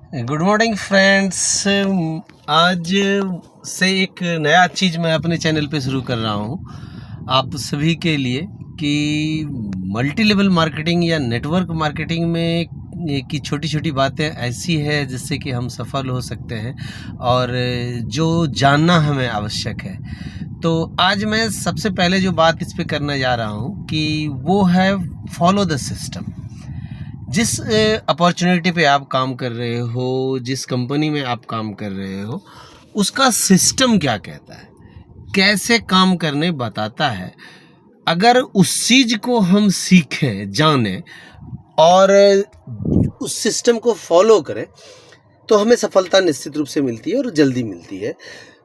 Good morning friends. आज से एक नया चीज़ मैं अपने चैनल पे शुरू कर रहा हूँ आप सभी के लिए कि मल्टी लेवल मार्केटिंग या नेटवर्क मार्केटिंग में की छोटी छोटी बातें ऐसी है जिससे कि हम सफल हो सकते हैं और जो जानना हमें आवश्यक है। तो आज मैं सबसे पहले जो बात इस पे करने जा रहा हूँ कि वो है फॉलो द सिस्टम। जिस अपॉर्चुनिटी पे आप काम कर रहे हो, जिस कंपनी में आप काम कर रहे हो, उसका सिस्टम क्या कहता है, कैसे काम करने बताता है। अगर उस चीज़ को हम सीखें, जानें और उस सिस्टम को फॉलो करें तो हमें सफलता निश्चित रूप से मिलती है और जल्दी मिलती है।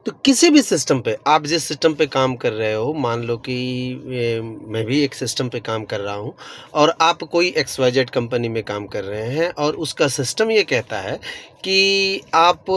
तो किसी भी सिस्टम पे, आप जिस सिस्टम पे काम कर रहे हो, मान लो कि मैं भी एक सिस्टम पे काम कर रहा हूँ और आप कोई XYZ कंपनी में काम कर रहे हैं और उसका सिस्टम ये कहता है कि आप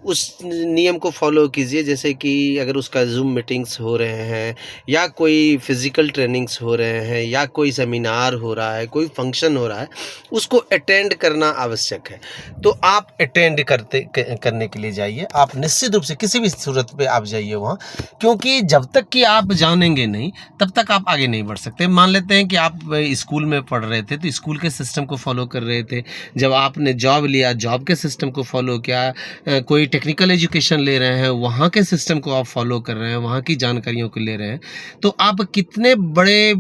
उस नियम को फॉलो कीजिए। जैसे कि अगर उसका ज़ूम मीटिंग्स हो रहे हैं या कोई फिज़िकल ट्रेनिंग्स हो रहे हैं या कोई सेमिनार हो रहा है, कोई फंक्शन हो रहा है, उसको अटेंड करना आवश्यक है। तो आप अटेंड करने के लिए जाइए। आप निश्चित रूप से किसी भी सूरत पे आप जाइए वहाँ, क्योंकि जब तक कि आप जानेंगे नहीं तब तक आप आगे नहीं बढ़ सकते। मान लेते हैं कि आप स्कूल में पढ़ रहे थे तो स्कूल के सिस्टम को फॉलो कर रहे थे। जब आपने जॉब लिया, जॉब के सिस्टम को फॉलो किया। कोई टेक्निकल एजुकेशन ले रहे हैं, वहाँ के सिस्टम को आप फॉलो कर रहे हैं, वहाँ की जानकारियों को ले रहे हैं। तो आप कितने बड़े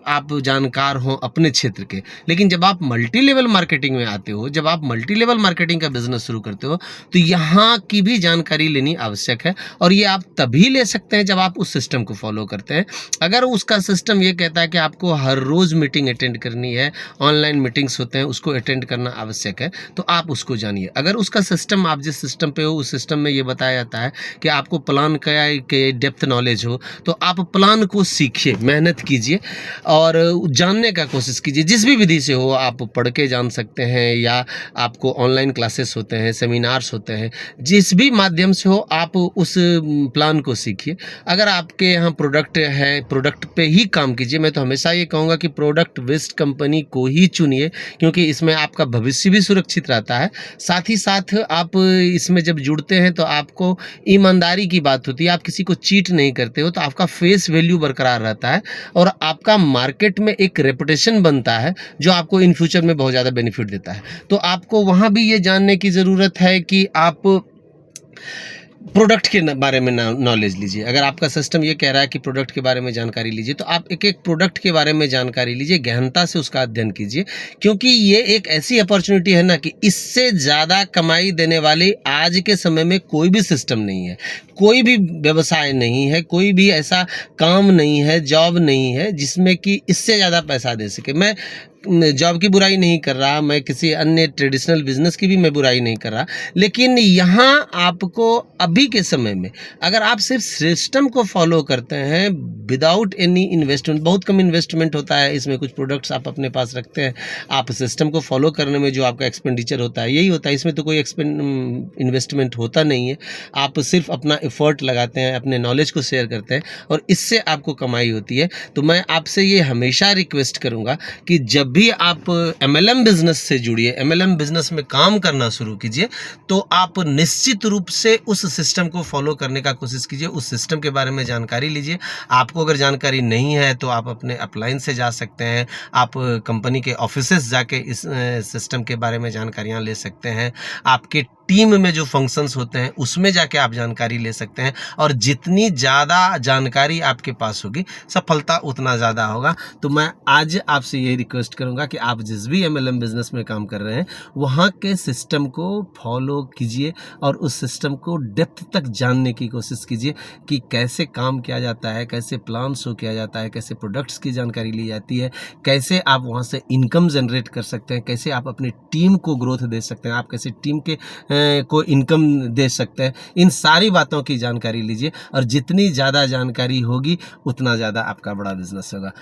आप जानकार हो अपने क्षेत्र के, लेकिन जब आप मल्टी लेवल मार्केटिंग में आते हो, जब आप मल्टी लेवल मार्केटिंग का बिजनेस शुरू करते हो, तो यहाँ की भी जानकारी लेनी आवश्यक है। और ये आप तभी ले सकते हैं जब आप उस सिस्टम को फॉलो करते हैं। अगर उसका सिस्टम ये कहता है कि आपको हर रोज़ मीटिंग अटेंड करनी है, ऑनलाइन मीटिंग्स होते हैं, उसको अटेंड करना आवश्यक है, तो आप उसको जानिए। अगर उसका सिस्टम, आप जिस सिस्टम पे हो उस सिस्टम में ये बताया जाता है कि आपको प्लान का के डेप्थ नॉलेज हो, तो आप प्लान को सीखिए, मेहनत कीजिए और जानने का कोशिश कीजिए। जिस भी विधि से हो, आप पढ़ के जान सकते हैं या आपको ऑनलाइन क्लासेस होते हैं, सेमिनार्स होते हैं, जिस भी माध्यम से हो आप उस प्लान को सीखिए। अगर आपके यहाँ प्रोडक्ट है, प्रोडक्ट पे ही काम कीजिए। मैं तो हमेशा ये कहूँगा कि प्रोडक्ट बेस्ड कंपनी को ही चुनिए, क्योंकि इसमें आपका भविष्य भी सुरक्षित रहता है। साथ ही साथ आप इसमें जब जुड़ते हैं तो आपको ईमानदारी की बात होती है, आप किसी को चीट नहीं करते हो, तो आपका फेस वैल्यू बरकरार रहता है और आपका मार्केट में एक रेपुटेशन बनता है जो आपको इन फ्यूचर में बहुत ज़्यादा बेनिफिट देता है। तो आपको वहाँ भी ये जानने की ज़रूरत है कि आप प्रोडक्ट के बारे में नॉलेज लीजिए। अगर आपका सिस्टम ये कह रहा है कि प्रोडक्ट के बारे में जानकारी लीजिए, तो आप एक एक प्रोडक्ट के बारे में जानकारी लीजिए, गहनता से उसका अध्ययन कीजिए, क्योंकि ये एक ऐसी अपॉर्चुनिटी है ना कि इससे ज़्यादा कमाई देने वाली आज के समय में कोई भी सिस्टम नहीं है, कोई भी व्यवसाय नहीं है, कोई भी ऐसा काम नहीं है, जॉब नहीं है जिसमें कि इससे ज़्यादा पैसा दे सके। मैं जॉब की बुराई नहीं कर रहा, मैं किसी अन्य ट्रेडिशनल बिजनेस की भी मैं बुराई नहीं कर रहा, लेकिन यहाँ आपको अभी के समय में अगर आप सिर्फ सिस्टम को फॉलो करते हैं विदाउट एनी इन्वेस्टमेंट, बहुत कम इन्वेस्टमेंट होता है इसमें, कुछ प्रोडक्ट्स आप अपने पास रखते हैं, आप सिस्टम को फॉलो करने में जो आपका एक्सपेंडिचर होता है यही होता है, इसमें तो कोई इन्वेस्टमेंट होता नहीं है। आप सिर्फ अपना एफर्ट लगाते हैं, अपने नॉलेज को शेयर करते हैं और इससे आपको कमाई होती है। तो मैं आपसे ये हमेशा रिक्वेस्ट करूँगा कि जब भी आप MLM बिजनेस से जुड़िए, MLM बिजनेस में काम करना शुरू कीजिए, तो आप निश्चित रूप से उस सिस्टम को फॉलो करने का कोशिश कीजिए, उस सिस्टम के बारे में जानकारी लीजिए। आपको अगर जानकारी नहीं है तो आप अपने अपलाइन से जा सकते हैं, आप कंपनी के ऑफिसेस जाके इस सिस्टम के बारे में जानकारियाँ ले सकते हैं, आपके टीम में जो फंक्शंस होते हैं उसमें जाके आप जानकारी ले सकते हैं। और जितनी ज़्यादा जानकारी आपके पास होगी, सफलता उतना ज़्यादा होगा। तो मैं आज आपसे ये रिक्वेस्ट करूँगा कि आप जिस भी MLM बिजनेस में काम कर रहे हैं वहाँ के सिस्टम को फॉलो कीजिए और उस सिस्टम को डेप्थ तक जानने की कोशिश कीजिए कि कैसे काम किया जाता है, कैसे प्लान शो किया जाता है, कैसे प्रोडक्ट्स की जानकारी ली जाती है, कैसे आप वहाँ से इनकम जनरेट कर सकते हैं, कैसे आप अपनी टीम को ग्रोथ दे सकते हैं, आप कैसे टीम के को इनकम दे सकते हैं। इन सारी बातों की जानकारी लीजिए और जितनी ज़्यादा जानकारी होगी उतना ज़्यादा आपका बड़ा बिजनेस होगा।